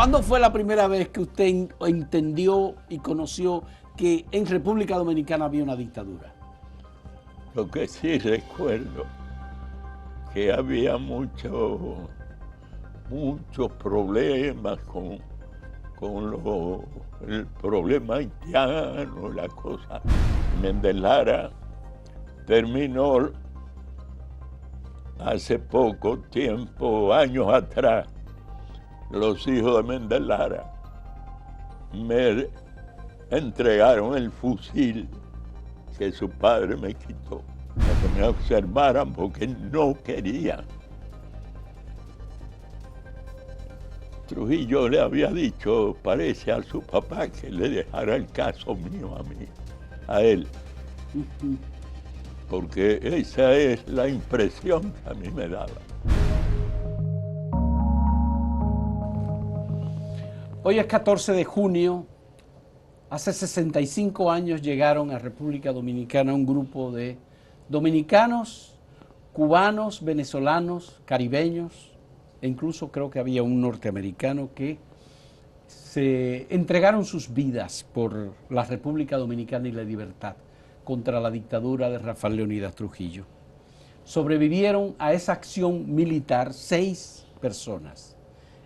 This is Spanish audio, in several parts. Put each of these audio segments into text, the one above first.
¿Cuándo fue la primera vez que usted entendió y conoció que en República Dominicana había una dictadura? Lo que sí recuerdo, que había muchos problemas con el problema haitiano, la cosa. Méndez Lara terminó hace poco tiempo, años atrás. Los hijos de Méndez Lara me entregaron el fusil que su padre me quitó, para que me observaran porque no querían. Trujillo le había dicho, parece a su papá, que le dejara el caso mío a él. Porque esa es la impresión que a mí me daba. Hoy es 14 de junio. Hace 65 años llegaron a República Dominicana un grupo de dominicanos, cubanos, venezolanos, caribeños, e incluso creo que había un norteamericano que se entregaron sus vidas por la República Dominicana y la libertad contra la dictadura de Rafael Leónidas Trujillo. Sobrevivieron a esa acción militar 6 personas,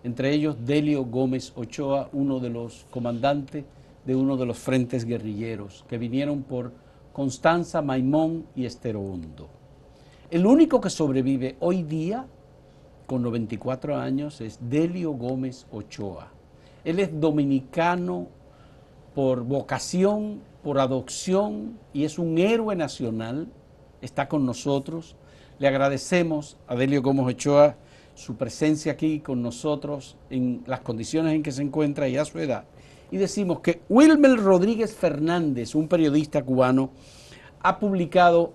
entre ellos Delio Gómez Ochoa, uno de los comandantes de uno de los frentes guerrilleros que vinieron por Constanza, Maimón y Estero Hondo. El único que sobrevive hoy día, con 94 años, es Delio Gómez Ochoa. Él es dominicano por vocación, por adopción, y es un héroe nacional. Está con nosotros. Le agradecemos a Delio Gómez Ochoa su presencia aquí con nosotros en las condiciones en que se encuentra y a su edad. Y decimos que Wilmer Rodríguez Fernández, un periodista cubano, ha publicado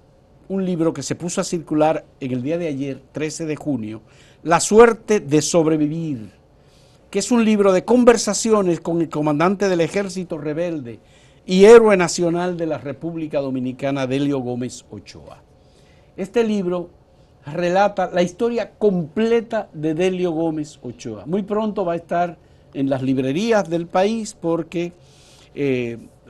un libro que se puso a circular en el día de ayer, 13 de junio, La suerte de sobrevivir, que es un libro de conversaciones con el comandante del ejército rebelde y héroe nacional de la República Dominicana, Delio Gómez Ochoa. Este libro relata la historia completa de Delio Gómez Ochoa. Muy pronto va a estar en las librerías del país porque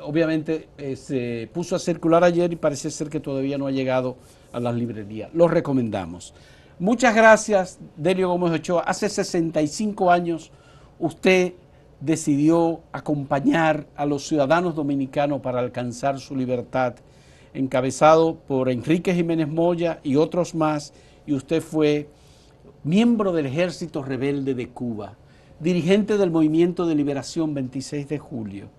obviamente se puso a circular ayer y parece ser que todavía no ha llegado a las librerías. Lo recomendamos. Muchas gracias, Delio Gómez Ochoa. Hace 65 años usted decidió acompañar a los ciudadanos dominicanos para alcanzar su libertad, encabezado por Enrique Jiménez Moya y otros más, y usted fue miembro del Ejército Rebelde de Cuba, dirigente del Movimiento de Liberación 26 de Julio.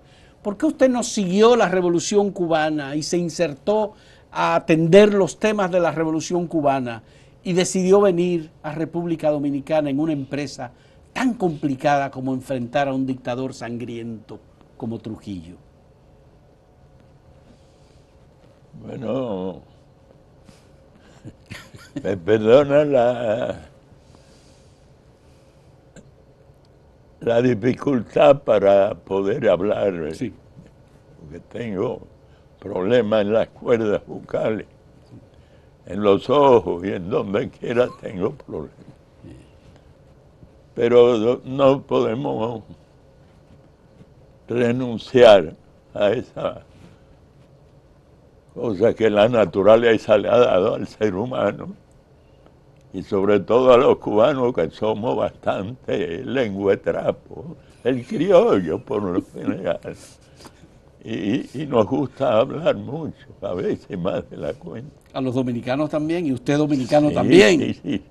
¿Por qué usted no siguió la Revolución Cubana y se insertó a atender los temas de la Revolución Cubana y decidió venir a República Dominicana en una empresa tan complicada como enfrentar a un dictador sangriento como Trujillo? Bueno, me perdona la dificultad para poder hablar, Sí. Porque tengo problemas en las cuerdas vocales, en los ojos y en donde quiera tengo problemas. Pero no podemos renunciar a esa cosa que la naturaleza le ha dado al ser humano, y sobre todo a los cubanos, que somos bastante lenguetrapos, el criollo por lo general, y nos gusta hablar mucho, a veces más de la cuenta. A los dominicanos también, y usted dominicano Sí, también. sí.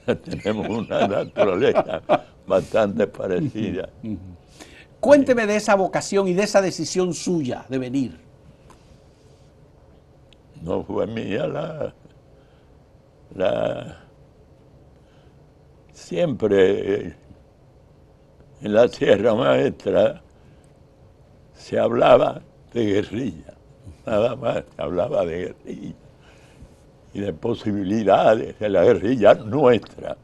Tenemos una naturaleza bastante parecida. Cuénteme de esa vocación y de esa decisión suya de venir. No fue mía siempre en la Sierra Maestra se hablaba de guerrilla, nada más se hablaba de guerrilla y de posibilidades de la guerrilla nuestra.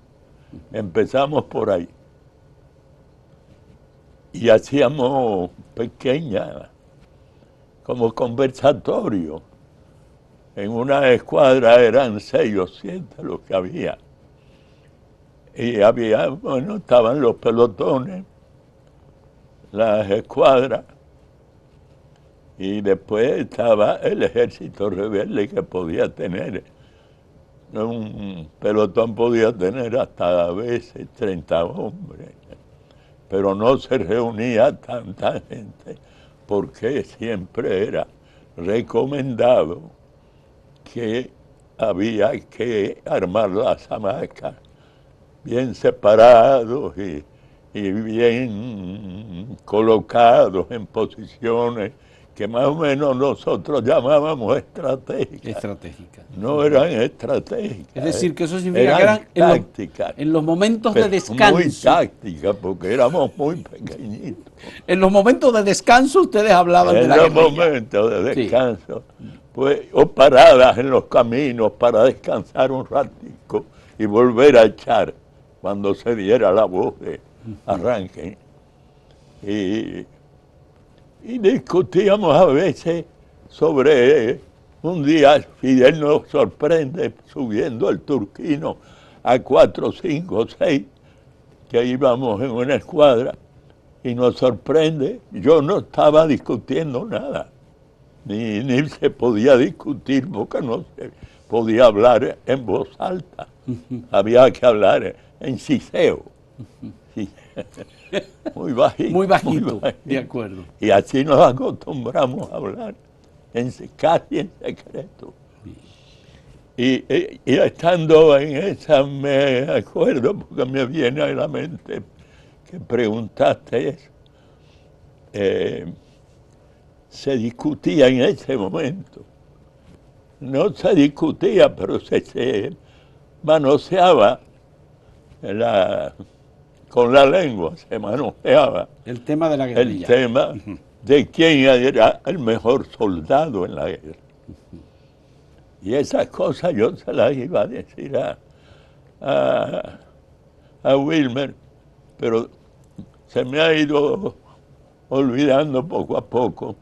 Empezamos por ahí y hacíamos pequeñas, como conversatorio. En una escuadra eran 6 o 7 los que había. Y había, bueno, estaban los pelotones, las escuadras, y después estaba el ejército rebelde que podía tener. Un pelotón podía tener hasta a veces 30 hombres, pero no se reunía tanta gente porque siempre era recomendado que había que armar las hamacas bien separados y bien colocados en posiciones que más o menos nosotros llamábamos estratégicas. Estratégicas. No eran estratégicas. Es decir, que eso significa que eran tácticas. En los momentos de descanso. Muy tácticas, porque éramos muy pequeñitos. En los momentos de descanso ustedes hablaban de la guerrilla. En los momentos de descanso, sí. Pues, o paradas en los caminos para descansar un ratico y volver a echar cuando se diera la voz de arranque. Y discutíamos a veces sobre, un día Fidel nos sorprende subiendo el Turquino a 4, 5, 6, que íbamos en una escuadra, y nos sorprende, yo no estaba discutiendo nada, ni se podía discutir porque no se podía hablar en voz alta, había que hablar en siseo. Sí. Muy bajito. Muy bajito, de acuerdo. Y así nos acostumbramos a hablar, casi en secreto. Y estando en esa, me acuerdo, porque me viene a la mente que preguntaste eso, se discutía en ese momento. No se discutía, pero se manoseaba con la lengua, se manoseaba. El tema de la guerrilla. El tema de quién era el mejor soldado en la guerra. Y esas cosas yo se las iba a decir a Wilmer, pero se me ha ido olvidando poco a poco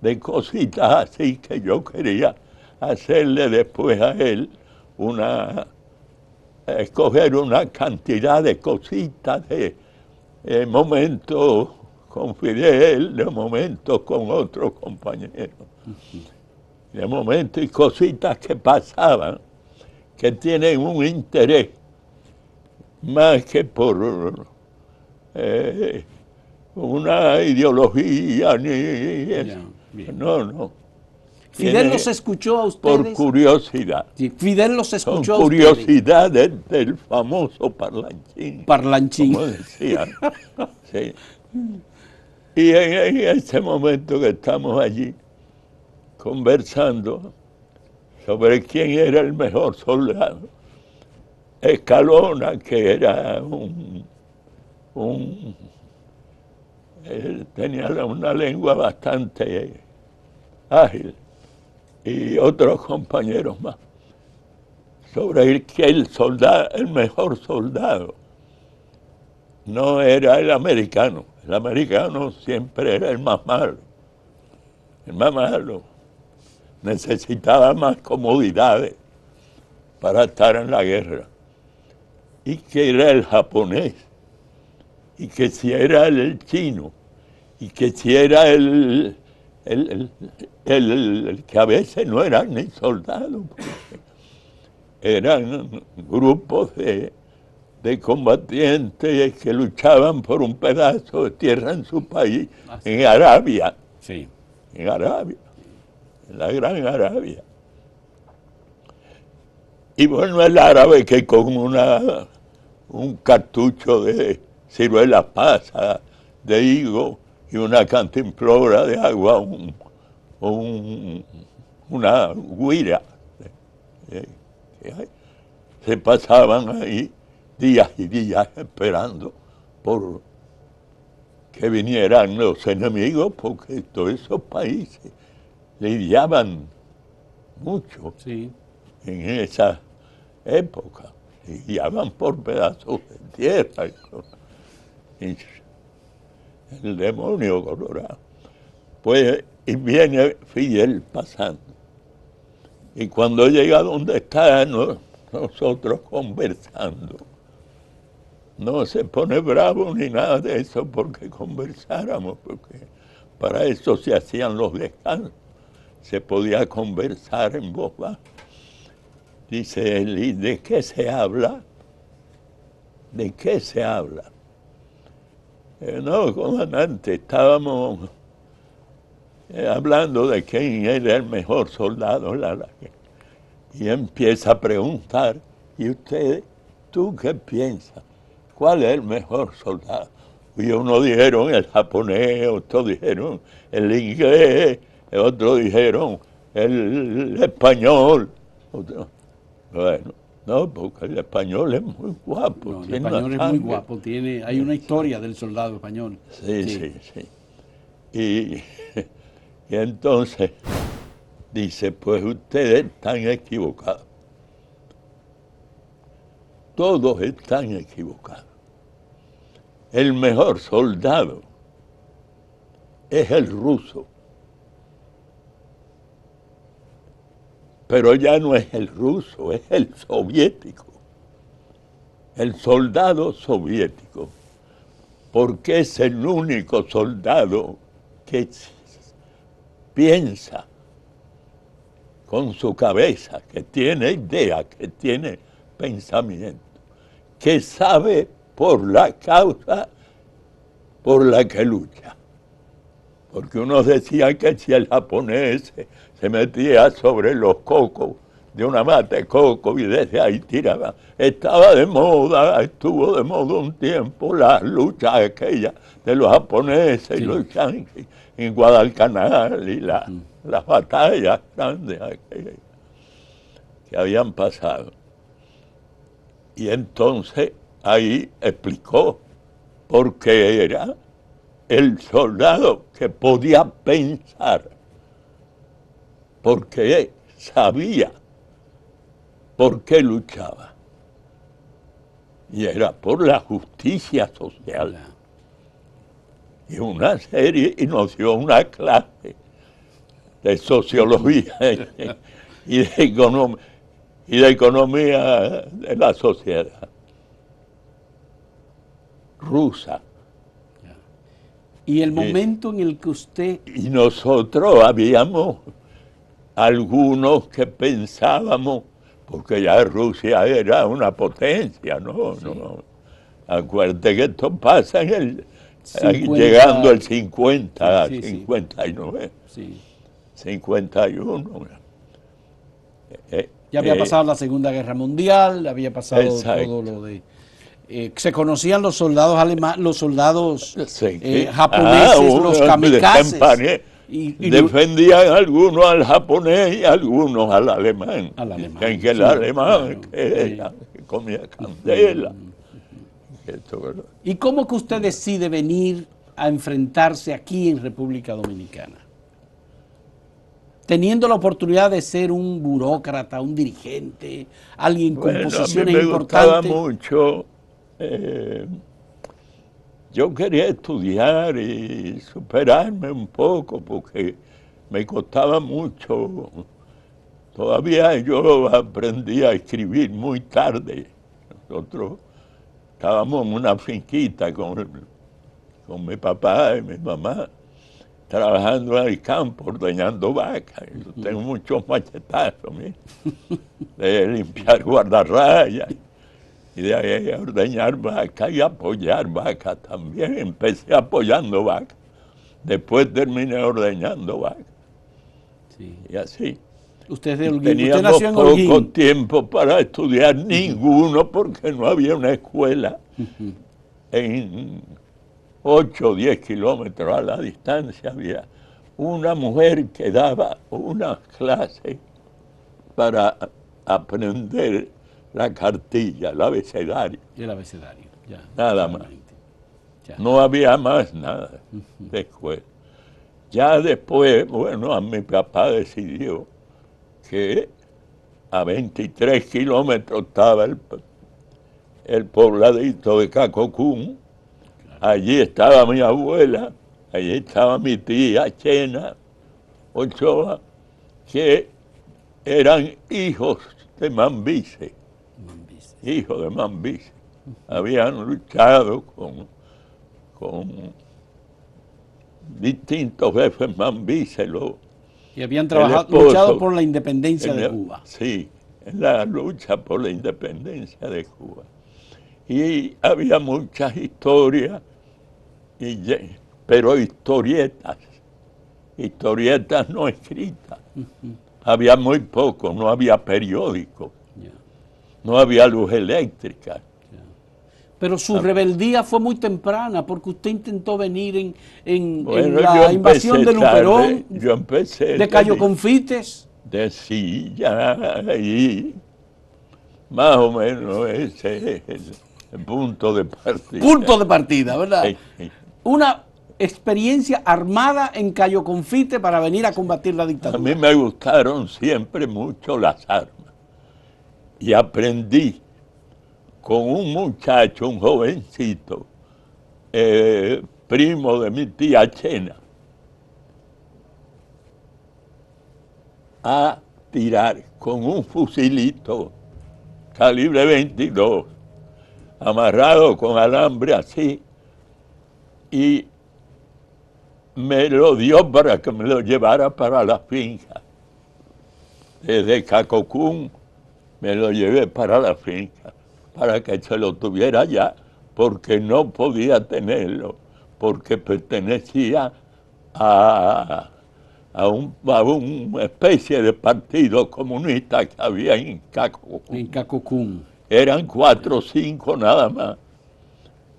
de cositas así que yo quería hacerle después a él escoger una cantidad de cositas, de momentos con Fidel, de momentos con otros compañeros, de momentos y cositas que pasaban, que tienen un interés más que por una ideología, no. Fidel los escuchó a ustedes. Por curiosidad. Sí, Fidel los escuchó a ustedes. Curiosidad del famoso parlanchín. Parlanchín. Como decían. Sí. Y en ese momento que estamos allí conversando sobre quién era el mejor soldado, Escalona, que era él tenía una lengua bastante ágil, y otros compañeros más, sobre que el mejor soldado no era el americano siempre era el más malo, necesitaba más comodidades para estar en la guerra, y que era el japonés, y que si era el chino, y que si era el que a veces no eran ni soldados, eran grupos de combatientes que luchaban por un pedazo de tierra en su país, en Arabia. Sí. En Arabia, en la Gran Arabia. Y bueno, el árabe que con un cartucho de ciruela pasa, de higo, y una cantimplora de agua, una guira. Se pasaban ahí días y días esperando por que vinieran los enemigos, porque todos esos países lidiaban mucho en esa época, lidiaban por pedazos de tierra. Y el demonio colorado. Pues, y viene Fidel pasando. Y cuando llega donde está nosotros conversando, no se pone bravo ni nada de eso porque conversáramos, porque para eso se hacían los descansos, se podía conversar en voz baja. Dice él, ¿y de qué se habla? ¿De qué se habla? No, comandante, estábamos hablando de quién era el mejor soldado. Y empieza a preguntar, ¿y usted, tú qué piensas? ¿Cuál es el mejor soldado? Y unos dijeron el japonés, otros dijeron el inglés, otros dijeron el español. Bueno, no, porque el español es muy guapo. No, el español es muy guapo, hay una historia del soldado español. Sí. Y entonces dice, pues ustedes están equivocados. Todos están equivocados. El mejor soldado es el ruso. Pero ya no es el ruso, es el soviético. El soldado soviético. Porque es el único soldado que piensa con su cabeza, que tiene idea, que tiene pensamiento, que sabe por la causa por la que lucha. Porque unos decían que si el japonés se metía sobre los cocos de una mata de coco y desde ahí tiraba, estaba de moda, estuvo de moda un tiempo las luchas aquellas de los japoneses y los yanquis en Guadalcanal y las batallas grandes aquellas que habían pasado. Y entonces ahí explicó por qué era el soldado que podía pensar, porque sabía por qué luchaba. Y era por la justicia social. Y una serie, y nos dio una clase de sociología y de economía de la sociedad rusa. Y el momento en el que usted... Y nosotros habíamos algunos que pensábamos, porque ya Rusia era una potencia, ¿no? Sí. No. Acuérdate que esto pasa en el 50, llegando al 50, sí, 59, sí. 51. Ya había pasado la Segunda Guerra Mundial, había pasado todo lo de... se conocían los soldados alemanes, los soldados japoneses, los kamikazes. Defendían algunos al japonés y algunos al alemán. En que el alemán que comía candela. ¿Y cómo que usted decide venir a enfrentarse aquí en República Dominicana? Teniendo la oportunidad de ser un burócrata, un dirigente, alguien con posiciones importantes. A mí me gustaba mucho. Yo quería estudiar y superarme un poco porque me costaba mucho. Todavía yo aprendí a escribir muy tarde. Nosotros estábamos en una finquita con mi papá y mi mamá, trabajando en el campo, ordeñando vacas. Yo tengo muchos machetazos, de limpiar guardarrayas. Y de ahí a ordeñar vacas y apoyar vacas también. Empecé apoyando vacas. Después terminé ordeñando vacas. Sí. Y así. Usted nació en Holguín. Poco tiempo para estudiar, ninguno, porque no había una escuela en 8 o 10 kilómetros a la distancia. Había una mujer que daba una clase para aprender la cartilla, el abecedario. El abecedario, ya. Nada más. Ya. No había más nada de escuela. Ya después, bueno, a mi papá decidió que a 23 kilómetros estaba el pobladito de Cacocún. Claro. Allí estaba mi abuela, allí estaba mi tía Chena Ochoa, que eran hijos de Mambice. Hijo de Mambice. habían luchado con distintos jefes mambícelos. Y habían esposo, luchado por la independencia de Cuba. Sí, en la lucha por la independencia de Cuba. Y había muchas historias, pero historietas no escritas. Había muy poco, no había periódicos, no había luz eléctrica. Pero su rebeldía fue muy temprana, porque usted intentó venir en Bueno, la invasión de Luperón, yo empecé de Cayo Confites. Sí, ya ahí, más o menos ese es el punto de partida. Punto de partida, ¿verdad? Sí. Una experiencia armada en Cayo Confite para venir a combatir la dictadura. A mí me gustaron siempre mucho las armas. Y aprendí con un muchacho, un jovencito, primo de mi tía Chena, a tirar con un fusilito calibre 22, amarrado con alambre así, y me lo dio para que me lo llevara para la finca. Desde Cacocún me lo llevé para la finca, para que se lo tuviera allá, porque no podía tenerlo, porque pertenecía a una especie de partido comunista que había en Cacocún. En Cacocún. Eran 4 o 5 nada más,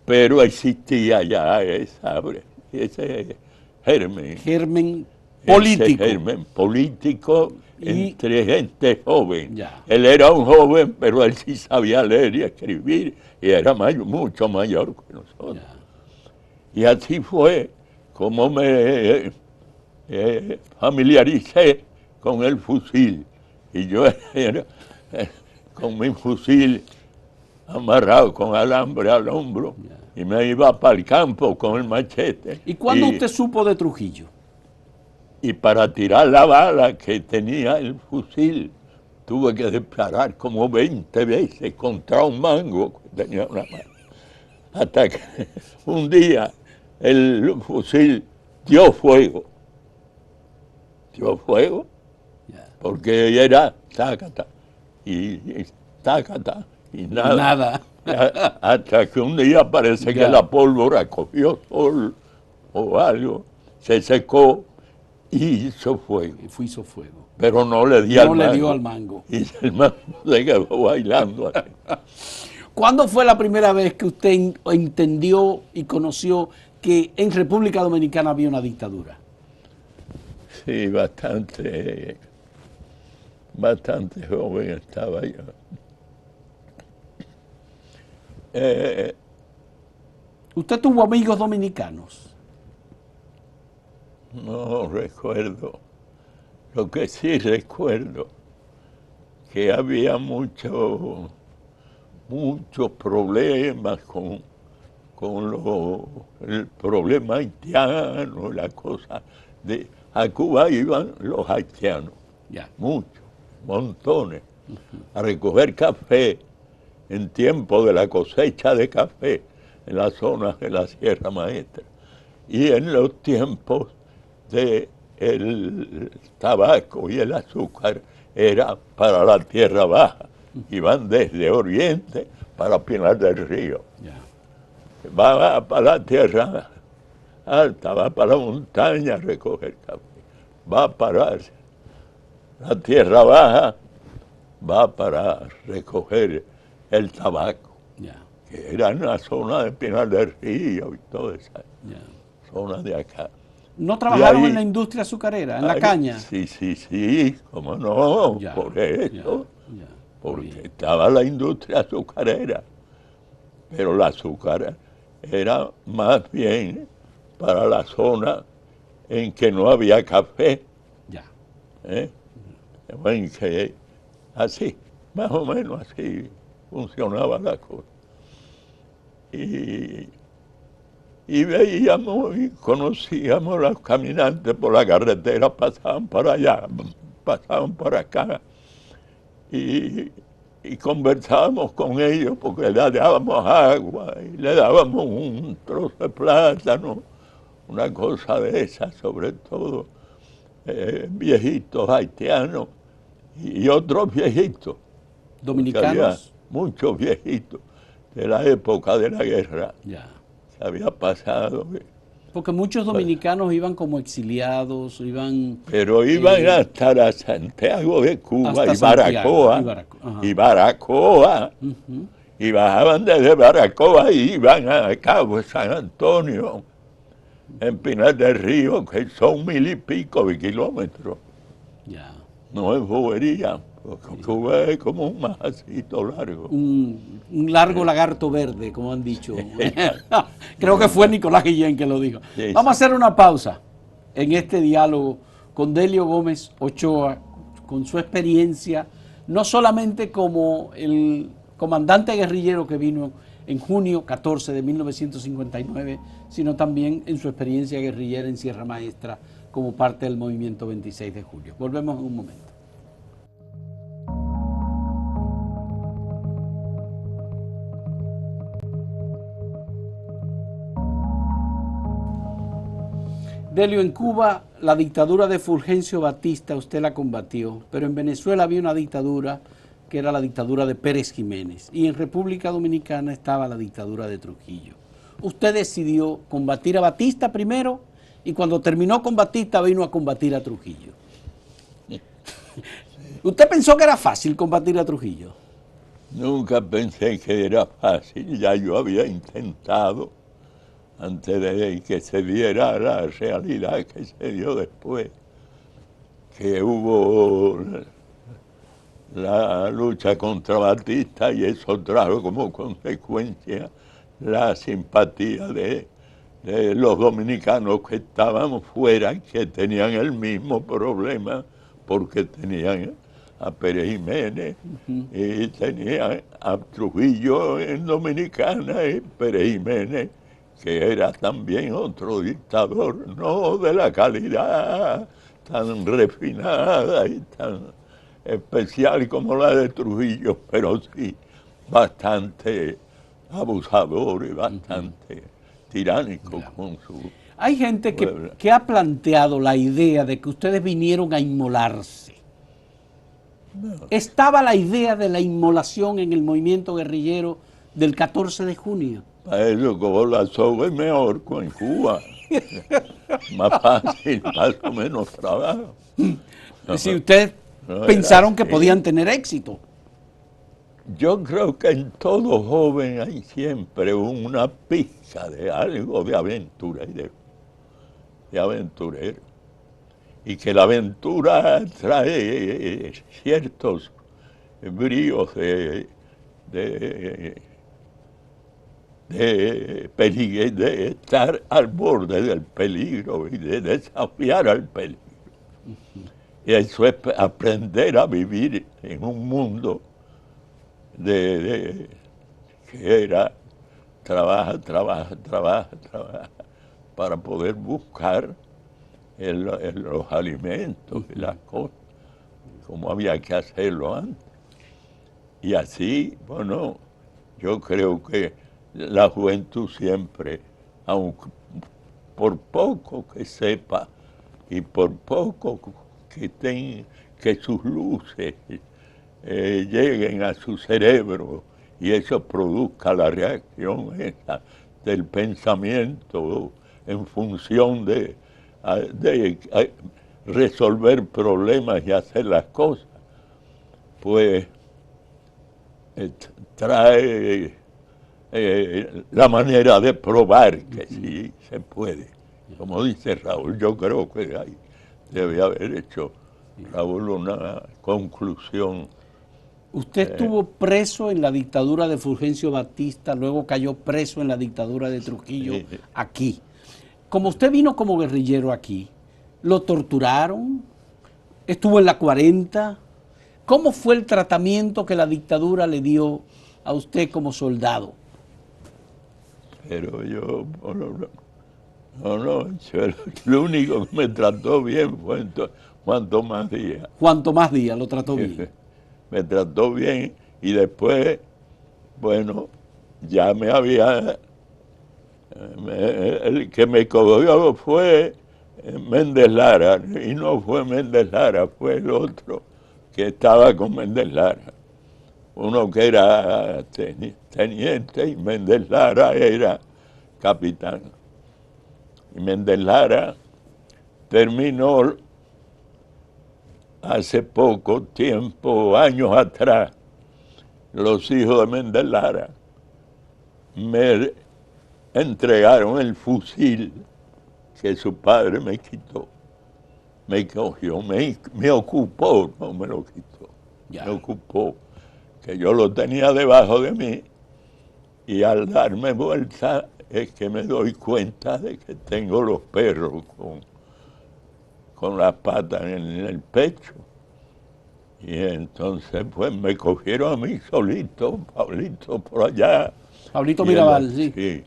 pero existía ya ese germen. Germen político. Ese germen político entre gente joven. Ya. Él era un joven, pero él sí sabía leer y escribir, y era mucho mayor que nosotros. Ya. Y así fue como me familiaricé con el fusil. Y yo era con mi fusil amarrado con alambre al hombro, y me iba para el campo con el machete. ¿Y cuándo usted supo de Trujillo? Y para tirar la bala que tenía el fusil, tuve que disparar como 20 veces contra un mango que tenía una mano. Hasta que un día el fusil dio fuego. Dio fuego, porque era tácata y tácata y nada. Hasta que un día parece que la pólvora cogió sol o algo, se secó y hizo fuego. Hizo fuego. Pero no le dio al mango. Y el mango se quedó bailando. ¿Cuándo fue la primera vez que usted entendió y conoció que en República Dominicana había una dictadura? Sí, bastante joven estaba yo. ¿Usted tuvo amigos dominicanos? No recuerdo. Lo que sí recuerdo, que había muchos problemas con el problema haitiano, la cosa de... A Cuba iban los haitianos, muchos, montones, a recoger café en tiempo de la cosecha de café en las zonas de la Sierra Maestra, y en los tiempos del tabaco y el azúcar era para la Tierra Baja. Iban desde Oriente para Pinar del Río. Va para la Tierra Alta, va para la montaña a recoger café. Va para la Tierra Baja, va para recoger el tabaco, que era en la zona de Pinar del Río y toda esa zona de acá. ¿No trabajaron en la industria azucarera, en la caña? Sí, cómo no, por eso, porque estaba la industria azucarera, pero la azúcar era más bien para la zona en que no había café. En que así, más o menos así funcionaba la cosa. Y veíamos y conocíamos a los caminantes por la carretera, pasaban por allá, pasaban por acá. Y y conversábamos con ellos porque le dábamos agua y le dábamos un trozo de plátano, una cosa de esa, sobre todo viejitos haitianos y otros viejitos, porque había Dominicanos. muchos viejitos de la época de la guerra Ya. que había pasado. Porque muchos dominicanos iban como exiliados, iban Pero iban hasta la Santiago de Cuba hasta y Santiago Baracoa, y Baracoa. Ajá. y Baracoa, Ujú. y bajaban desde Baracoa y iban a Cabo de San Antonio, en Pinar del Río, que son 1000 y pico de kilómetros. Ya. No es bobería, porque Cuba es como un majacito largo. Un largo lagarto verde, como han dicho. Creo que fue Nicolás Guillén que lo dijo. Sí, Vamos a sí. hacer una pausa en este diálogo con Delio Gómez Ochoa, con su experiencia, no solamente como el comandante guerrillero que vino en junio 14 de 1959, sino también en su experiencia guerrillera en Sierra Maestra como parte del movimiento 26 de julio. Volvemos en un momento. Delio, en Cuba la dictadura de Fulgencio Batista usted la combatió, pero en Venezuela había una dictadura que era la dictadura de Pérez Jiménez y en República Dominicana estaba la dictadura de Trujillo. Usted decidió combatir a Batista primero y cuando terminó con Batista vino a combatir a Trujillo. ¿Usted pensó que era fácil combatir a Trujillo? Nunca pensé que era fácil, ya yo había intentado antes de que se diera la realidad que se dio después, que hubo la lucha contra Batista y eso trajo como consecuencia la simpatía de los dominicanos que estaban fuera, que tenían el mismo problema porque tenían a Pérez Jiménez y tenían a Trujillo en Dominicana y Pérez Jiménez, que era también otro dictador, no de la calidad tan refinada y tan especial como la de Trujillo, pero sí bastante abusador y bastante tiránico con su Hay gente pueblo. que ha planteado la idea de que ustedes vinieron a inmolarse. Estaba la idea de la inmolación en el movimiento guerrillero del 14 de junio. Para eso como la soga es mejor en Cuba. Más fácil, más o menos trabajo. Si ustedes No pensaron era que así. podían tener éxito. Yo creo que en todo joven hay siempre una pizca de algo de aventura y de aventurero. Y que la aventura trae ciertos bríos de estar al borde del peligro y de desafiar al peligro. Y eso es aprender a vivir en un mundo que era trabaja para poder buscar los alimentos y las cosas, como había que hacerlo antes. Y así, bueno, yo creo que la juventud siempre, aunque por poco que sepa y por poco que sus luces lleguen a su cerebro y eso produzca la reacción esa del pensamiento en función de resolver problemas y hacer las cosas, pues trae la manera de probar que sí se puede. Como dice Raúl, yo creo que ahí debe haber hecho Raúl una conclusión. Usted estuvo preso en la dictadura de Fulgencio Batista, luego cayó preso en la dictadura de Trujillo, Sí. aquí. Como usted vino como guerrillero aquí, ¿lo torturaron? ¿Estuvo en la 40? ¿Cómo fue el tratamiento que la dictadura le dio a usted como soldado? Pero yo, lo único que me trató bien fue Juan Tomás Díaz. Juan Tomás Díaz lo trató bien. Me trató bien Y después, bueno, ya me había... el que me cogió fue Méndez Lara, y no fue Méndez Lara, fue el otro que estaba con Méndez Lara. Uno que era teniente y Méndez Lara era capitán. Y Méndez Lara terminó hace poco tiempo, años atrás, los hijos de Méndez Lara me entregaron el fusil que su padre me quitó. Me cogió, me ocupó, no me lo quitó. Ya. Me ocupó, que yo lo tenía debajo de mí, y al darme vuelta es que me doy cuenta de que tengo los perros con las patas en el pecho. Y entonces pues me cogieron a mí solito, Pablito por allá. Pablito Y Mirabal, sí. Sí.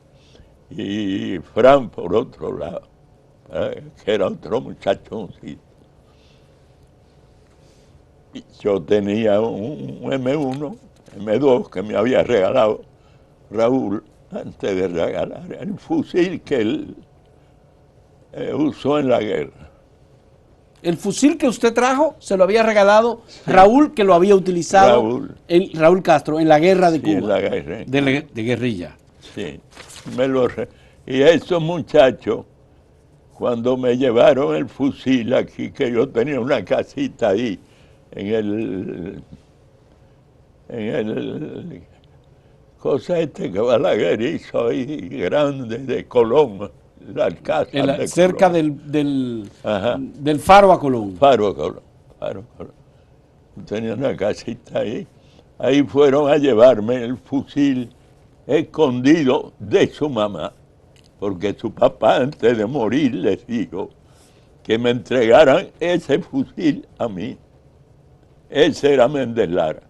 Y Fran por otro lado, que era otro muchachoncito. Y yo tenía un M1, M2 que me había regalado Raúl antes de regalar el fusil que él usó en la guerra. El fusil que usted trajo se lo había regalado Raúl, que lo había utilizado Raúl Castro en la guerra de Cuba. En la guerra. De guerrilla. Sí, y esos muchachos, cuando me llevaron el fusil aquí, que yo tenía una casita ahí, en el cosa que Balaguer ahí, grande, de Colón, la casa de cerca Colón. del Faro a Colón. Faro a Colón. Tenía una casita ahí. Ahí fueron a llevarme el fusil escondido de su mamá, porque su papá antes de morir les dijo que me entregaran ese fusil a mí. Ese era Méndez Lara.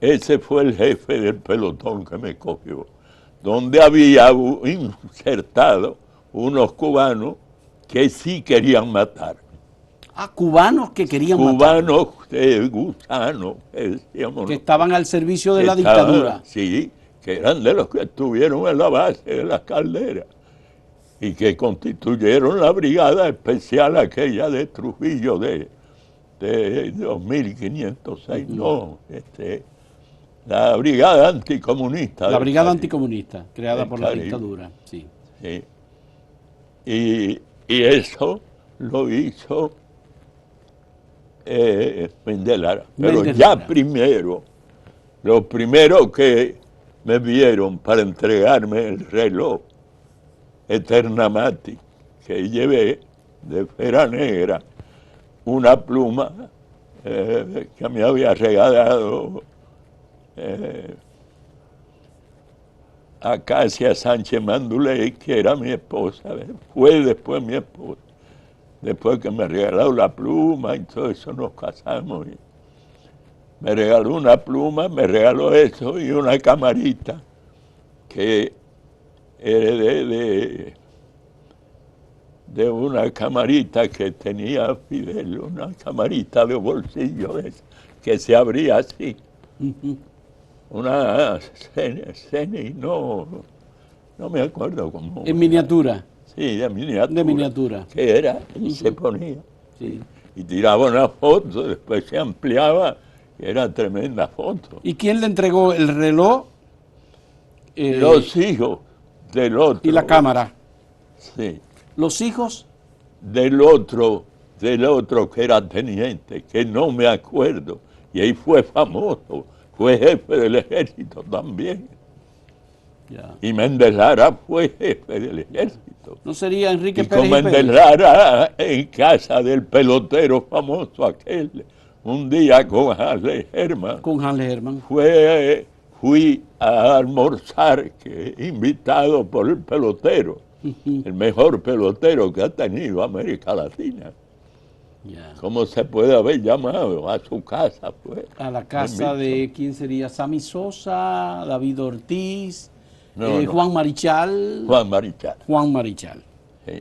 Ese fue el jefe del pelotón que me cogió, donde había insertado unos cubanos que sí querían matar. Cubanos que querían matar. Cubanos gusanos, que decíamos. Que estaban al servicio de la dictadura. Sí, que eran de los que estuvieron en la base de las calderas y que constituyeron la brigada especial aquella de Trujillo de 2506, la brigada anticomunista. La brigada anticomunista, creada por la dictadura, sí. Sí. Y eso lo hizo Méndez Lara. Pero ya primero, lo primero que me vieron para entregarme el reloj Eternamati que llevé de cera negra, una pluma que me había regalado Acacia Sánchez Manduley, que era mi esposa, fue después mi esposa. Después que me regaló la pluma y todo eso nos casamos. Me regaló una pluma, me regaló eso y una camarita que heredé de una camarita que tenía Fidel, una camarita de bolsillo que se abría así. Una Ceni, no me acuerdo cómo. En miniatura. Sí, de miniatura. De miniatura. Que era, y se ponía. Sí. Y tiraba una foto, después se ampliaba, y era tremenda foto. ¿Y quién le entregó el reloj? Los hijos del otro. Y la cámara. Sí. Los hijos del otro que era teniente, que no me acuerdo. Y ahí fue famoso, fue jefe del ejército también. Ya. Y Méndez Lara fue jefe del ejército. ¿No sería Enrique Pérez? Y con Méndez Lara en casa del pelotero famoso aquel, un día con Hanley Herman. Con Hanley Herman. Fui a almorzar, invitado por el pelotero, el mejor pelotero que ha tenido América Latina. Yeah. ¿Cómo se puede haber llamado? A su casa, pues. A la casa de, ¿quién sería? Sammy Sosa, David Ortiz, Juan Marichal. Juan Marichal. Juan Marichal. Sí.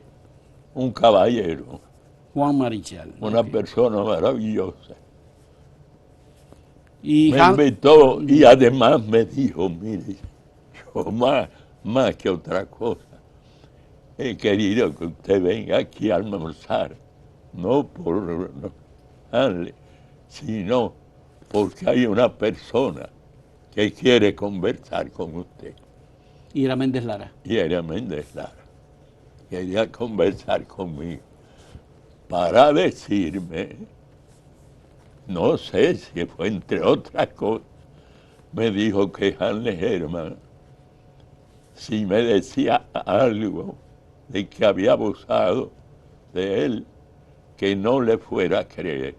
Un caballero. Juan Marichal. Una persona maravillosa. Y me invitó y además me dijo, mire, yo más que otra cosa, he querido que usted venga aquí a almorzar, no por darle, sino porque hay una persona que quiere conversar con usted. y era Méndez Lara. Y era Méndez Lara. Quería conversar conmigo para decirme, no sé si fue entre otras cosas, me dijo que Hannes Hermann, si me decía algo de que había abusado de él, que no le fuera a creer,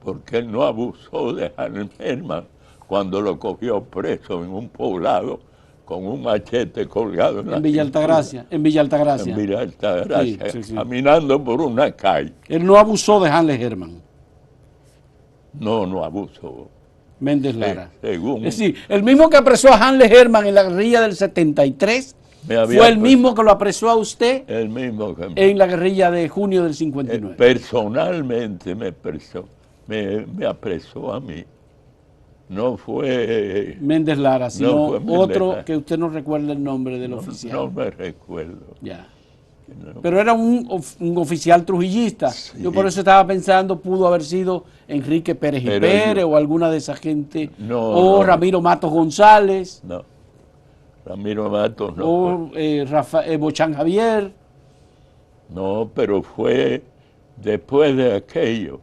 porque él no abusó de Hannes Hermann cuando lo cogió preso en un poblado con un machete colgado en la En Villa cintura. Altagracia. En Villa Altagracia. En Villa Altagracia, Sí, sí, sí. caminando por una calle. Él no abusó de Hannes Hermann. No abusó. Méndez Lara. Según Es decir, el mismo que apresó a Hannes Hermann en la guerrilla del 73 fue el mismo que lo apresó a usted el mismo que en la guerrilla de junio del 59. Personalmente me apresó a mí. No fue Méndez Lara, sino fue Méndez otro Lara. que usted no recuerda el nombre del oficial. No me recuerdo. Ya. No. Pero era un oficial trujillista. Sí. Yo por eso estaba pensando, pudo haber sido Enrique Pérez y Pérez o alguna de esa gente. O Ramiro Matos González. No. Ramiro Matos no. O Bochán Javier. No, pero fue después de aquello.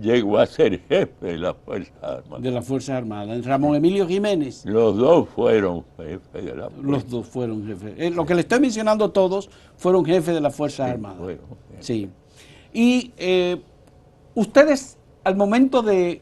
Llegó a ser jefe de las Fuerzas Armadas. De las Fuerzas Armadas. Ramón Emilio Jiménez. Los dos fueron jefes de las Fuerzas. Los dos fueron jefes. Lo que le estoy mencionando todos fueron jefes de las Fuerzas Armadas. Sí. Y ustedes, al momento de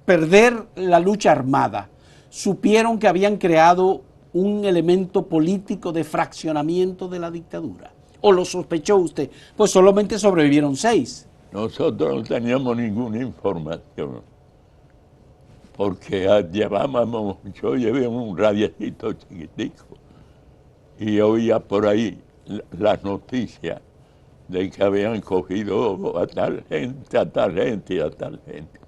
perder la lucha armada, supieron que habían creado un elemento político de fraccionamiento de la dictadura. ¿O lo sospechó usted? Pues solamente sobrevivieron 6. Nosotros no teníamos ninguna información, porque yo llevé un radiecito chiquitico y oía por ahí las noticias de que habían cogido a tal gente, a tal gente y a tal gente,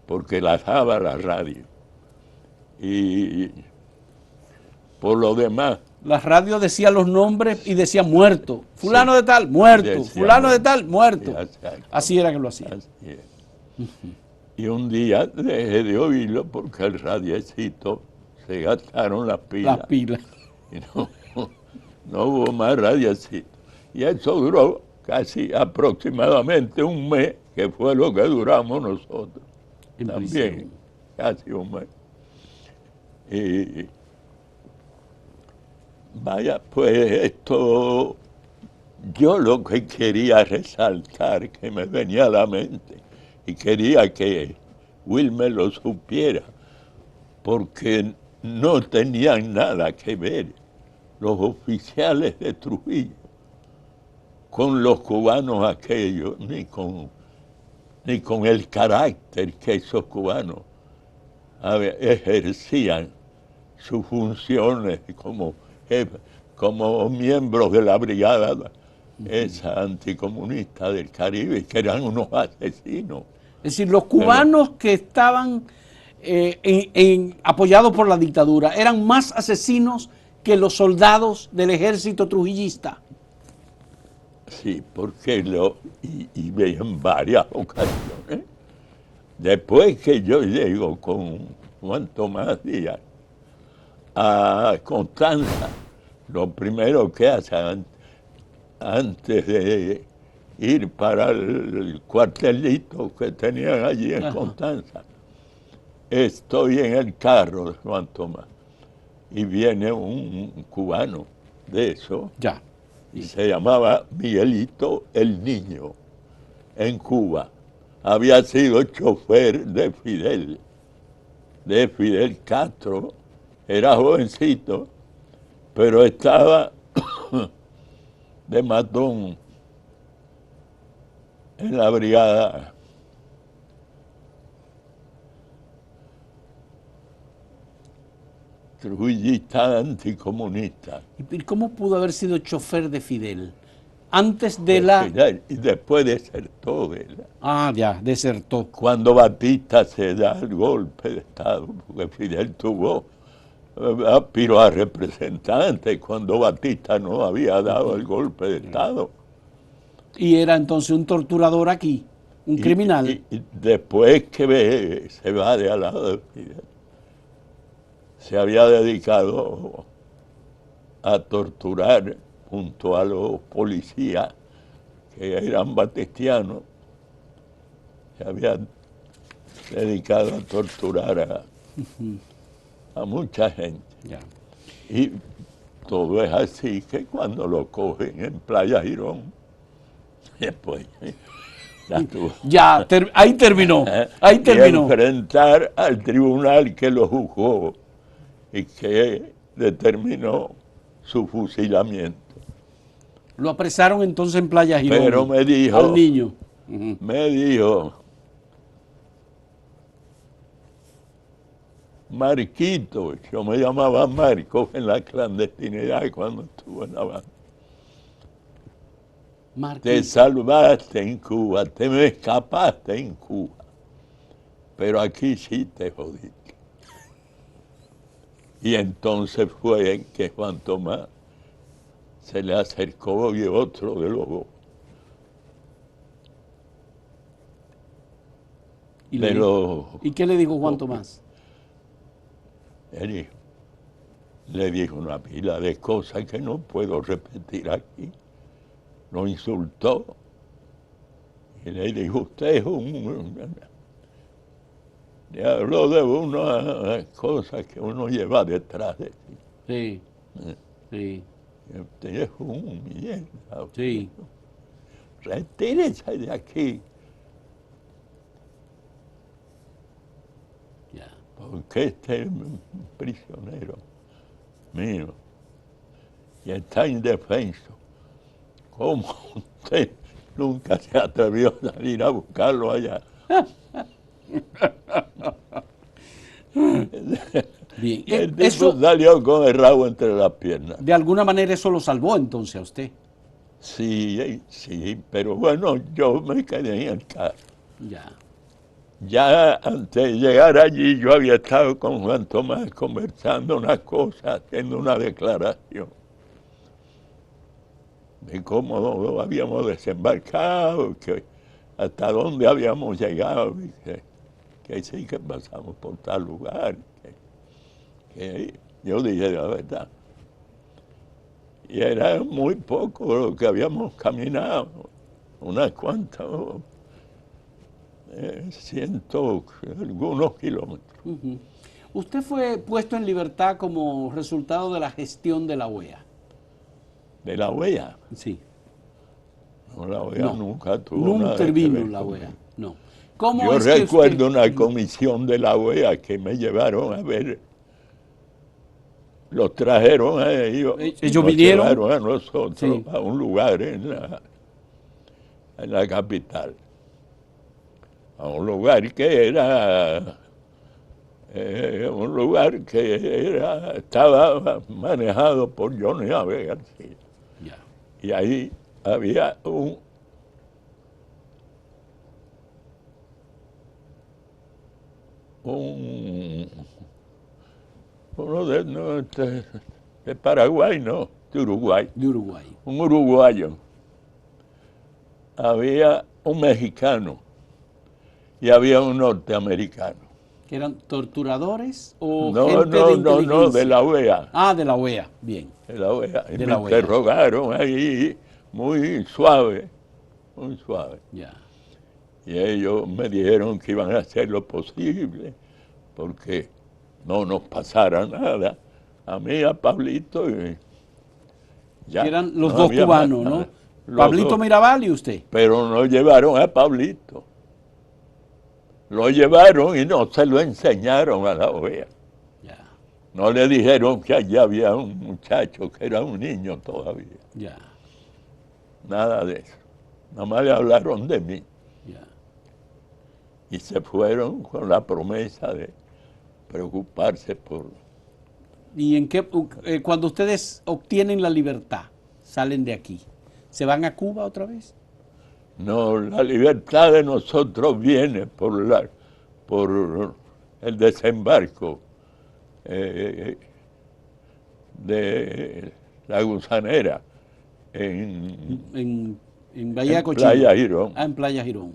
porque las daba la radio. Y por lo demás, la radio decía los nombres y decía muerto. Fulano de tal, muerto. Fulano de tal, muerto. Así era que lo hacía. Y un día dejé de oírlo porque el radiecito se gastaron las pilas. Las pilas. Y no hubo más radiecito. Y eso duró casi aproximadamente un mes, que fue lo que duramos nosotros. También, casi un mes. Y vaya, pues esto, yo lo que quería resaltar, que me venía a la mente, y quería que Wilmer lo supiera, porque no tenían nada que ver los oficiales de Trujillo con los cubanos aquellos, ni con el carácter que esos cubanos ejercían sus funciones como miembros de la brigada esa anticomunista del Caribe, que eran unos asesinos. Es decir, los cubanos que estaban apoyados por la dictadura eran más asesinos que los soldados del ejército trujillista. Sí, porque y en varias ocasiones, después que yo llego con Juan Tomás Díaz a Constanza, lo primero que hacen antes de ir para el cuartelito que tenían allí en Constanza, estoy en el carro de Juan Tomás y viene un cubano de eso, y se llamaba Miguelito el Niño, en Cuba. Había sido chofer de Fidel Castro, era jovencito, pero estaba de matón en la brigada trujillista anticomunista. ¿Y cómo pudo haber sido chofer de Fidel? Antes de la... Y después desertó de la... Ah, ya, desertó. Cuando Batista se da el golpe de Estado, porque Fidel aspiró a representante cuando Batista no había dado el golpe de Estado. Y era entonces un torturador aquí, un criminal. Y después que se va de al lado de Fidel, se había dedicado a torturar junto a los policías que eran batistianos, se había dedicado a torturar a mucha gente. Ya. Y todo es así que cuando lo cogen en Playa Girón, después ya ahí terminó, ahí terminó. Y enfrentar al tribunal que lo juzgó y que determinó su fusilamiento. Lo apresaron entonces en Playa Girón. Pero me dijo, al niño. me dijo, Marquito, yo me llamaba Marcos en la clandestinidad cuando estuve en La Habana. Marquito. Te salvaste en Cuba, te me escapaste en Cuba, pero aquí sí te jodiste. Y entonces fue que Juan Tomás se le acercó y otro de los dos. ¿Y qué le dijo Juan Tomás? Él le dijo una pila de cosas que no puedo repetir aquí. Lo insultó y le dijo, usted es le habló de unas cosas que uno lleva detrás de sí. Sí, sí. Usted es un mierda. Sí. Retírese de aquí. Ya. Porque este es prisionero mío y está indefenso. ¿Cómo usted nunca se atrevió a salir a buscarlo allá? Bien. El tipo salió con el rabo entre las piernas. De alguna manera eso lo salvó entonces a usted. Sí, sí, pero bueno, yo me quedé en el carro. Ya. Ya antes de llegar allí yo había estado con Juan Tomás conversando unas cosas, haciendo una declaración de cómo habíamos desembarcado, que hasta dónde habíamos llegado, y que sí que pasamos por tal lugar, que yo dije la verdad. Y era muy poco lo que habíamos caminado, unas cuantas, algunos kilómetros. Usted fue puesto en libertad como resultado de la gestión de la OEA. ¿De la OEA? Sí. No, la OEA nunca tuvo no nada intervino que ver en la conmigo. OEA, no. ¿Cómo Yo es que recuerdo usted... una comisión de la OEA que me llevaron a ver, los trajeron a ellos, ellos nos vinieron llevaron a nosotros sí. a un lugar en la capital, a un lugar que era estaba manejado por Johnny Abe García. Ya. Y ahí había uno de Paraguay, no, de Uruguay. De Uruguay. Un uruguayo. Había un mexicano y había un norteamericano. ¿Que eran torturadores o No, gente de inteligencia? no, de la OEA. Ah, de la OEA, bien. De la OEA. Y De me la OEA. interrogaron ahí muy suave, muy suave. Ya. Y ellos me dijeron que iban a hacer lo posible porque no nos pasara nada. A mí, a Pablito y ya. Que eran los no dos había cubanos, más ¿no? nada. Los Pablito dos. Mirabal y usted. Pero no llevaron a Pablito. Lo llevaron y no se lo enseñaron a la OEA. Ya. No le dijeron que allá había un muchacho que era un niño todavía. Ya. Nada de eso. Nada más le hablaron de mí. Ya. Y se fueron con la promesa de preocuparse por... ¿Y en qué, cuando ustedes obtienen la libertad, salen de aquí, ¿Se van a Cuba otra vez? No, la libertad de nosotros viene por el desembarco de la Gusanera En Bahía en Cochino. Playa Girón. Ah, en Playa Girón.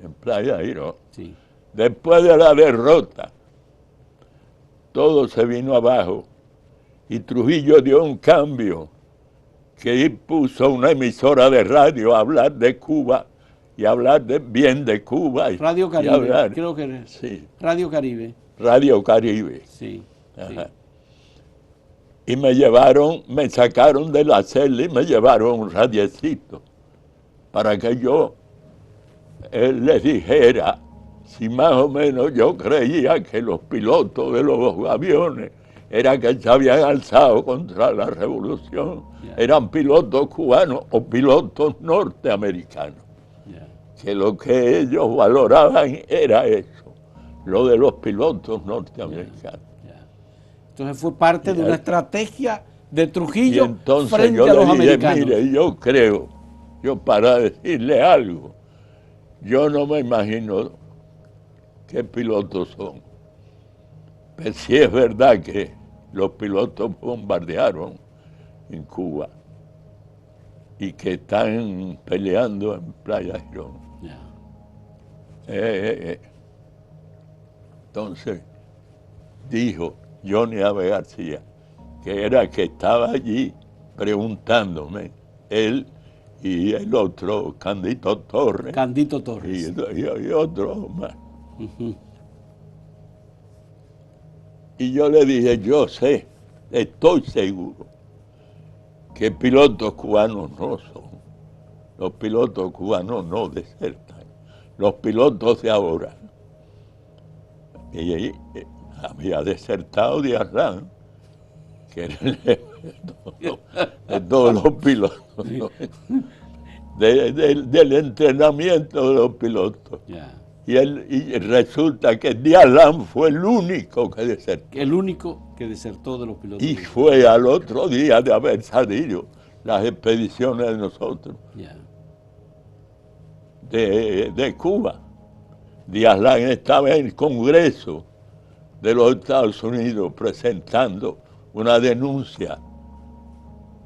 En Playa Girón. Sí. Después de la derrota, todo se vino abajo y Trujillo dio un cambio que puso una emisora de radio a hablar de Cuba y hablar bien de Cuba. Radio y Caribe, hablar, creo que era. sí, Radio Caribe. Radio Caribe. Sí. Ajá. Y me sacaron de la celda y me llevaron un radiecito para que yo les dijera si más o menos yo creía que los pilotos de los aviones que se habían alzado contra la revolución, eran pilotos cubanos o pilotos norteamericanos. Que lo que ellos valoraban era eso, lo de los pilotos norteamericanos. Entonces fue parte de una estrategia de Y Trujillo entonces frente yo a los le dije, americanos. mire, yo creo, para decirle algo, yo no me imagino qué pilotos son. Pero sí es verdad que los pilotos bombardearon en Cuba y que están peleando en Playa Girón. Entonces dijo Johnny Abe García, que era que estaba allí preguntándome, él y el otro, Candito Torres. Candito Torres. Y otro más. Y yo le dije, yo sé, estoy seguro, que pilotos cubanos no son. Los pilotos cubanos no desertan. Los pilotos de ahora. Y había desertado Díaz-Lam, que era el jefe de todos los pilotos, del entrenamiento de los pilotos. Y resulta que Díaz-Lam fue el único que desertó. El único que desertó de los pilotos. Y fue al otro día de haber salido las expediciones de nosotros, de Cuba. Díaz-Lam estaba en el Congreso de los Estados Unidos presentando una denuncia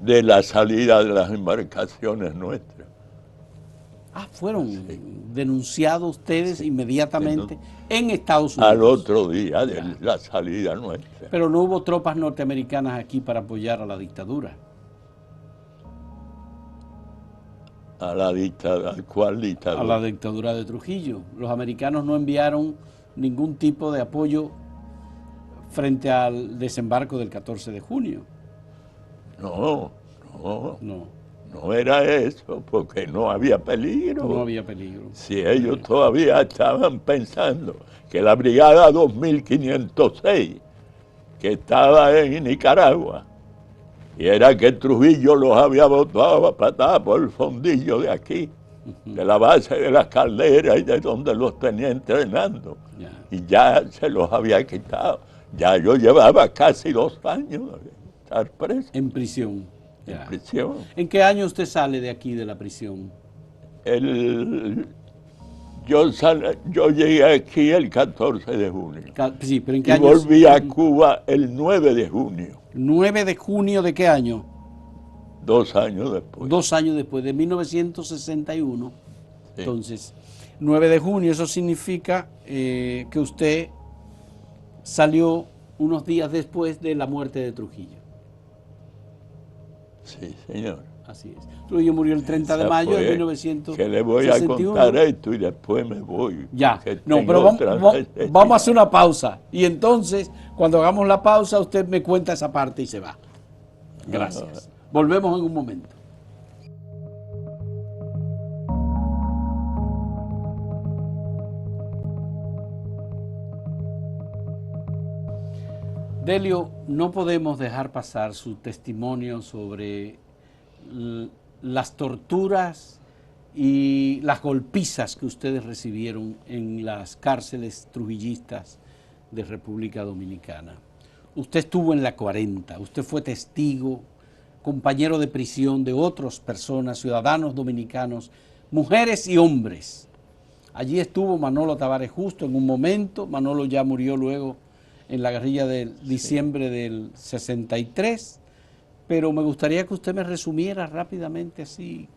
de la salida de las embarcaciones nuestras. Ah, fueron denunciados ustedes inmediatamente en Estados Unidos. Al otro día de la salida nuestra. Pero no hubo tropas norteamericanas aquí para apoyar a la dictadura. ¿A la dictadura? ¿Cuál dictadura? A la dictadura de Trujillo. Los americanos no enviaron ningún tipo de apoyo frente al desembarco del 14 de junio. No era eso, porque no había peligro. No había peligro. Si ellos todavía estaban pensando que la Brigada 2506, que estaba en Nicaragua, y era que Trujillo los había botado a patadas por el fondillo de aquí, de la base de las calderas y de donde los tenía entrenando. Y ya se los había quitado. Ya yo llevaba casi 2 años de estar preso. En prisión. En prisión. ¿En qué año usted sale de aquí, de la prisión? Yo llegué aquí el 14 de junio. Sí, pero ¿en qué y año? Volví a Cuba el 9 de junio. ¿9 de junio de qué año? 2 años después. 2 años después, de 1961. Sí. Entonces, 9 de junio, eso significa que usted salió unos días después de la muerte de Trujillo. Sí, señor. Así es. Trujillo murió el 30 de mayo de 1961. Que le voy a contar esto y después me voy. Ya, no, pero vamos a hacer una pausa. Y entonces, cuando hagamos la pausa, usted me cuenta esa parte y se va. Gracias. Volvemos en un momento. Delio, no podemos dejar pasar su testimonio sobre las torturas y las golpizas que ustedes recibieron en las cárceles trujillistas de República Dominicana. Usted estuvo en la 40, usted fue testigo compañero de prisión de otras personas, ciudadanos dominicanos, mujeres y hombres. Allí estuvo Manolo Tavares Justo en un momento. Manolo ya murió luego en la guerrilla de diciembre del 63, pero me gustaría que usted me resumiera rápidamente así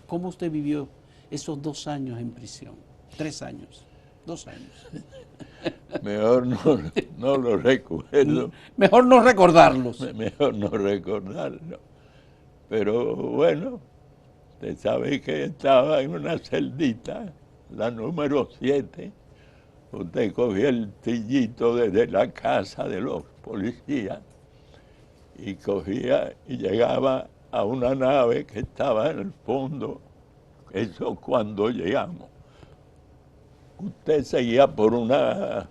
cómo usted vivió esos 2 años en prisión, 3 años, 2 años. Mejor no lo recuerdo. Mejor no recordarlos. Mejor no recordarlo. Pero bueno, usted sabe que estaba en una celdita, la número 7. Usted cogía el trillito desde la casa de los policías y cogía y llegaba a una nave que estaba en el fondo. Eso cuando llegamos. Usted seguía por una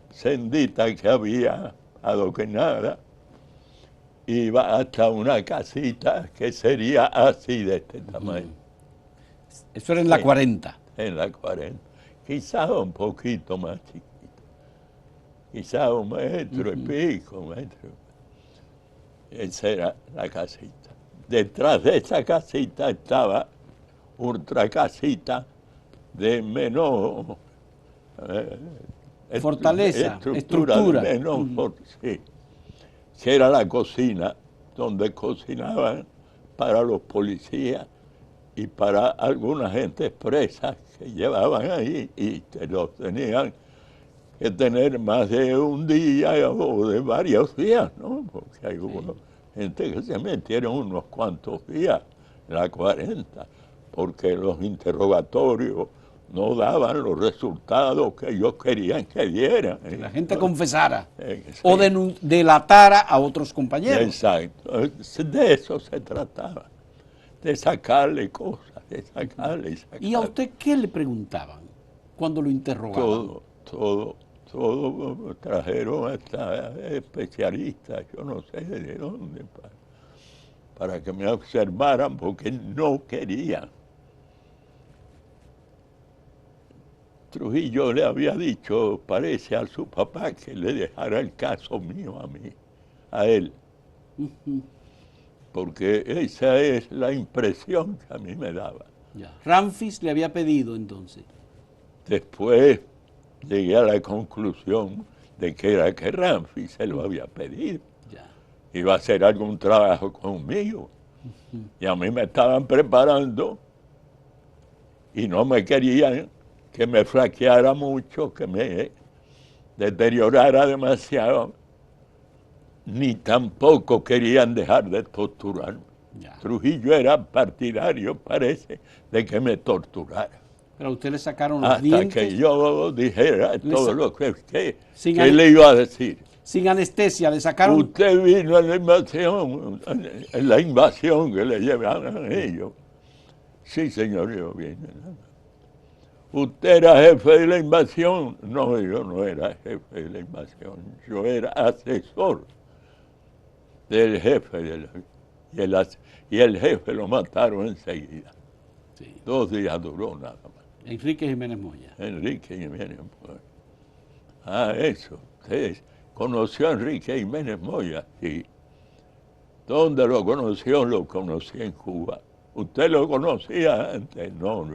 sendita que había adoquinada, iba hasta una casita que sería así de este tamaño. Eso era en la 40. En la 40. Quizás un poquito más chiquito. Quizás 1 metro y pico, 1 metro. Esa era la casita. Detrás de esa casita estaba otra casita de menor fortaleza, estructura. De menor, sí. Que era la cocina, donde cocinaban para los policías y para alguna gente presa que llevaban ahí y que los tenían que tener más de un día o de varios días, ¿no? Porque hay gente que se metieron unos cuantos días, en la 40, porque los interrogatorios no daban los resultados que ellos querían que dieran. Que la gente confesara sí. O delatara a otros compañeros. Exacto, de eso se trataba, de sacarle cosas, de sacarle y sacarle. ¿Y a usted qué le preguntaban cuando lo interrogaban? Todo. Trajeron hasta especialistas, yo no sé de dónde, para que me observaran, porque no querían. Trujillo le había dicho, parece a su papá, que le dejara el caso mío a él. Porque esa es la impresión que a mí me daba. Ya. Ramfis le había pedido entonces. Después llegué a la conclusión de que era que Ramfis se lo había pedido. Ya. Iba a hacer algún trabajo conmigo. Y a mí me estaban preparando y no me querían que me flaqueara mucho, que me deteriorara demasiado, ni tampoco querían dejar de torturarme. Ya. Trujillo era partidario, parece, de que me torturara. Pero a usted le sacaron los Hasta dientes. que yo dijera todo lo que le iba a decir. Sin anestesia, le sacaron. Usted vino en la invasión que le llevaban a ellos. Sí, señor, yo vine. ¿Usted era jefe de la invasión? No, yo no era jefe de la invasión. Yo era asesor del jefe de la... Y el jefe lo mataron enseguida. Sí. 2 días duró nada más. Enrique Jiménez Moya. Enrique Jiménez Moya. Ah, eso. Usted conoció a Enrique Jiménez Moya, sí. ¿Dónde lo conoció? Lo conocí en Cuba. ¿Usted lo conocía antes? No,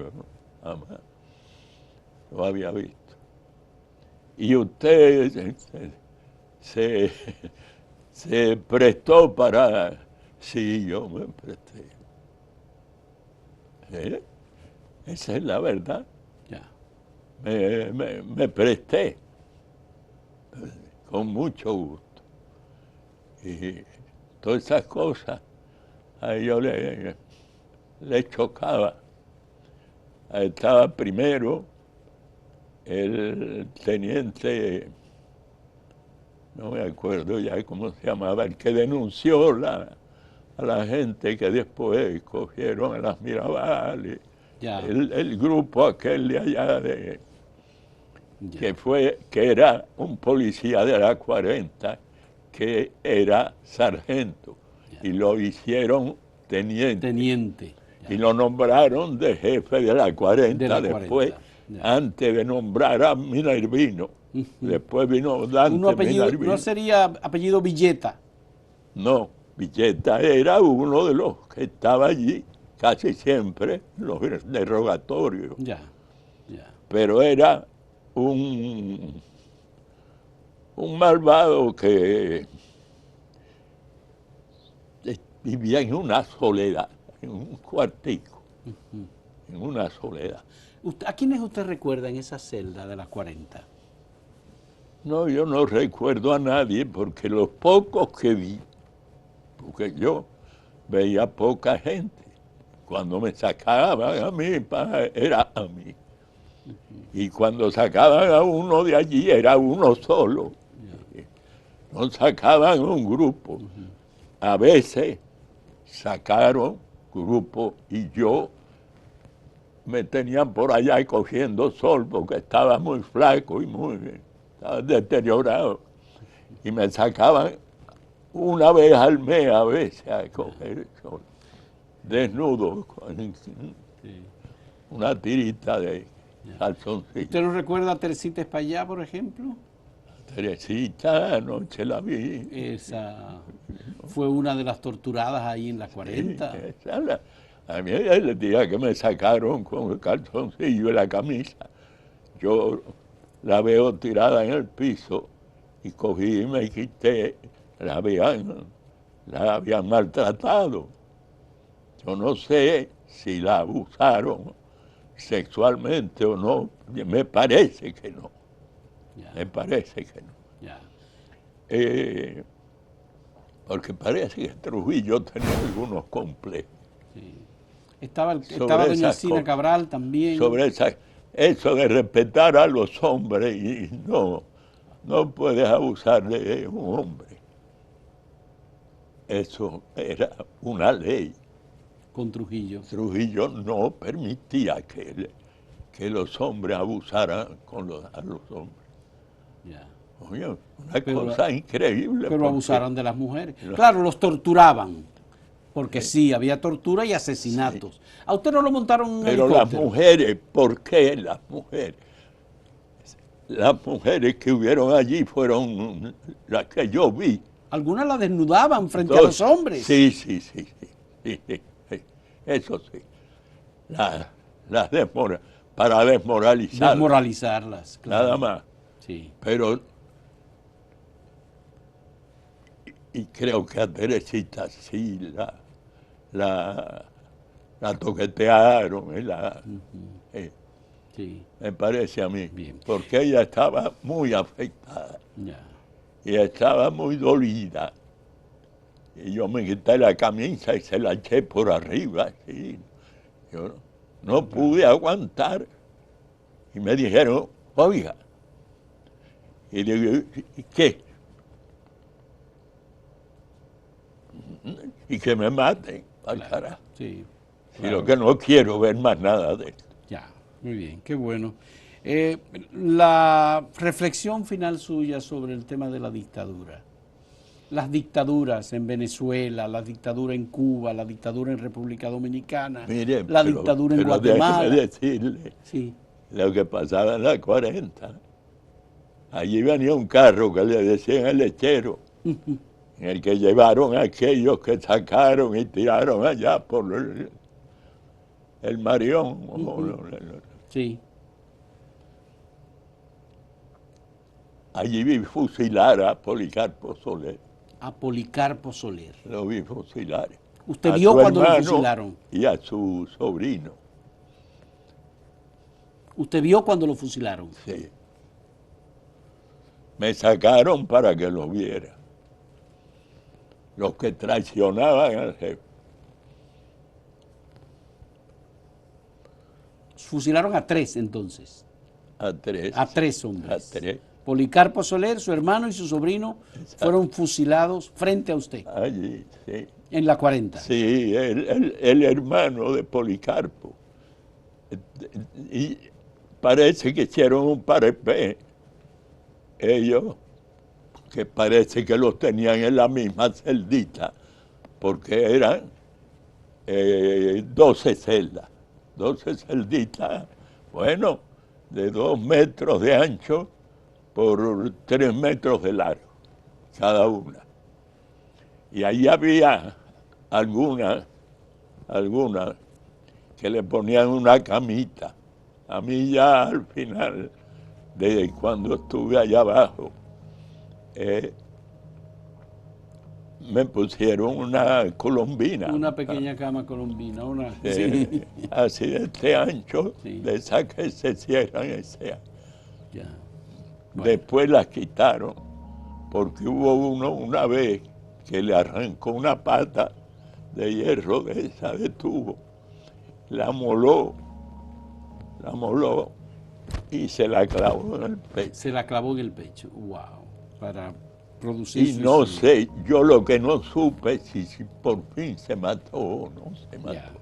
jamás. Lo había visto. Y usted se prestó para... Sí, yo me presté. Esa es la verdad. Ya. Me presté con mucho gusto. Y todas esas cosas a ellos le chocaba. Estaba primero el teniente, no me acuerdo ya cómo se llamaba, el que denunció a la gente que después cogieron a las Mirabal, el grupo aquel de allá que era un policía de la 40, que era sargento, y lo hicieron teniente. Y lo nombraron de jefe de la 40 después, antes de nombrar a Minervino. Después vino Dante Minervino. ¿No sería apellido Villeta? No, Villeta era uno de los que estaba allí casi siempre en los interrogatorios, Ya, ya. pero era un malvado que vivía en una soledad, en un cuartico, en una soledad. ¿A quiénes usted recuerda en esa celda de las 40? No, yo no recuerdo a nadie porque los pocos que vi, porque yo veía poca gente, cuando me sacaban a mí, era a mí. Y cuando sacaban a uno de allí, era uno solo. No sacaban un grupo. A veces sacaron grupo y yo me tenían por allá cogiendo sol porque estaba muy flaco y estaba deteriorado. Y me sacaban una vez al mes a veces a coger sol, desnudo, con una tirita de calzoncillo. ¿Usted no recuerda a Teresita Espaillá, por ejemplo? Teresita, anoche la vi. Esa fue una de las torturadas ahí en las 40. Sí, a mí el día que me sacaron con el calzoncillo y la camisa, yo la veo tirada en el piso y cogí y me quité, la habían maltratado. Yo no sé si la abusaron sexualmente o no, me parece que no. Ya, Me parece que no. ya. Porque parece que Trujillo tenía algunos complejos. Sí. Estaba Sobre doña esas Sina cosas. Cabral también. Sobre eso de respetar a los hombres y no puedes abusar de un hombre. Eso era una ley. Con Trujillo. Trujillo no permitía que los hombres abusaran a los hombres. Ya. Oye, una cosa increíble. Pero abusaron de las mujeres. Claro, los torturaban, porque sí, había tortura y asesinatos. Sí. ¿A usted no lo montaron en un Pero helicóptero? las mujeres, ¿por qué las mujeres? Las mujeres que hubieron allí fueron las que yo vi. Algunas las desnudaban frente a los hombres. Sí. Eso sí. Para desmoralizarlas. Desmoralizarlas, claro. Nada más. Sí. Pero, y creo que a Teresita sí la toquetearon. Sí. Me parece a mí. Bien. Porque ella estaba muy afectada. Ya. Y estaba muy dolida. Y yo me quité la camisa y se la eché por arriba. ¿Sí? Yo no pude aguantar. Y me dijeron, oiga. Y digo, ¿y qué? Y que me maten, al carajo. Sí. Y lo que no quiero ver más nada de esto. Ya, muy bien, qué bueno. La reflexión final suya sobre el tema de la dictadura. Las dictaduras en Venezuela, la dictadura en Cuba, la dictadura en República Dominicana, Mire, dictadura en Guatemala. Déjeme decirle lo que pasaba en la 40. Allí venía un carro que le decían el lechero, en el que llevaron a aquellos que sacaron y tiraron allá por el Marión. Sí. Allí vi fusilar a Policarpo Soler. A Policarpo Soler. Lo vi fusilar. ¿Usted vio cuando lo fusilaron? Y a su sobrino. ¿Usted vio cuando lo fusilaron? Sí. Me sacaron para que lo viera. Los que traicionaban al jefe. Fusilaron a 3 entonces. A 3. A 3 hombres. A 3. Policarpo Soler, su hermano y su sobrino fueron fusilados frente a usted. Allí, sí. En la 40. Sí, el hermano de Policarpo. Y parece que hicieron un parepé. Ellos, que parece que los tenían en la misma celdita, porque eran 12 celdas. 12 celditas, bueno, de 2 metros de ancho por 3 metros de largo, cada una. Y ahí había algunas que le ponían una camita. A mí ya al final, de cuando estuve allá abajo, me pusieron una colombina. Una pequeña cama colombina, una... Sí. Así de este ancho, Sí. de esas que se cierran ese ancho. Ya. Bueno. Después las quitaron, porque hubo uno una vez que le arrancó una pata de hierro de esa de tubo, la moló y se la clavó en el pecho. Se la clavó en el pecho, wow, para producir Y no suicidio. sé, yo lo que no supe si por fin se mató o no se mató. Ya.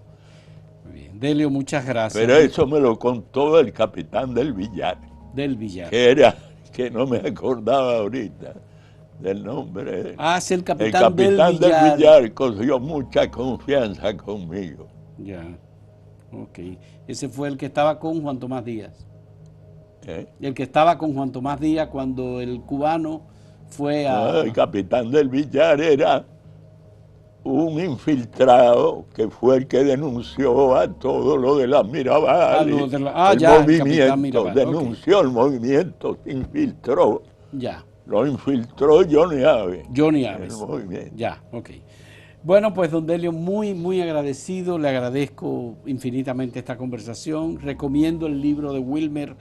Muy bien. Delio, muchas gracias. Pero eso me lo contó el capitán del Villar, Del Villar. que no me acordaba ahorita del nombre. Ah, es el El capitán capitán del Villar. del Villar cogió mucha confianza conmigo. Ya, ok. Ese fue el que estaba con Juan Tomás Díaz. ¿Eh? El que estaba con Juan Tomás Díaz cuando el cubano fue a... No, el capitán del Villar era un infiltrado que fue el que denunció a todo lo de la Mirabal. lo de El ya, el capitán movimiento, Mirabal. denunció el movimiento, se infiltró. Ya, Lo infiltró Johnny Aves. Johnny El Aves. movimiento. Ya, ok. Bueno, pues don Delio, muy, muy agradecido. Le agradezco infinitamente esta conversación. Recomiendo el libro de Wilmer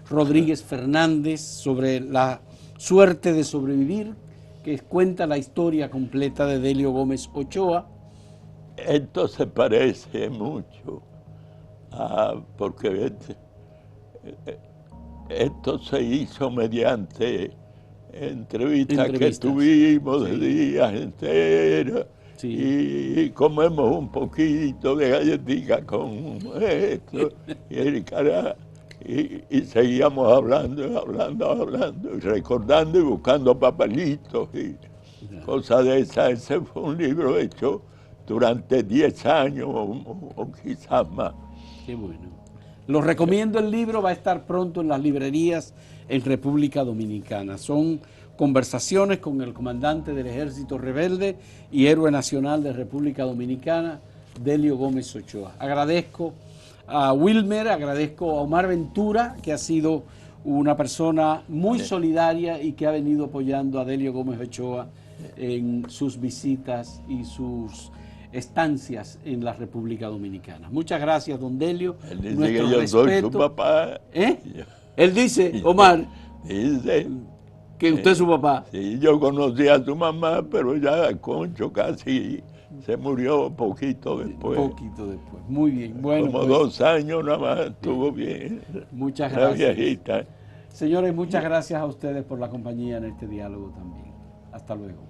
Rodríguez Fernández sobre la suerte de sobrevivir, que cuenta la historia completa de Delio Gómez Ochoa. Esto se parece mucho porque esto se hizo mediante entrevistas que tuvimos de sí. días enteros. Sí. Y comemos un poquito de galletita con esto y seguíamos hablando, y recordando y buscando papelitos y cosas de esas. Ese fue un libro hecho durante 10 años o quizás más. Qué bueno. Lo recomiendo, el libro va a estar pronto en las librerías en República Dominicana. Son conversaciones con el comandante del Ejército Rebelde y héroe nacional de República Dominicana, Delio Gómez Ochoa. Agradezco a Wilmer, agradezco a Omar Ventura, que ha sido una persona muy solidaria y que ha venido apoyando a Delio Gómez Ochoa en sus visitas y sus estancias en la República Dominicana. Muchas gracias, don Delio. Él dice que yo soy su papá. ¿Eh? Él dice, Omar, dice que usted es su papá. Sí, yo conocí a su mamá, pero ya Concho casi se murió poquito después. Poquito después. Muy bien. Bueno, como pues, 2 años nada más estuvo bien. Muchas La gracias. viejita. Señores, muchas gracias a ustedes por la compañía en este diálogo también. Hasta luego.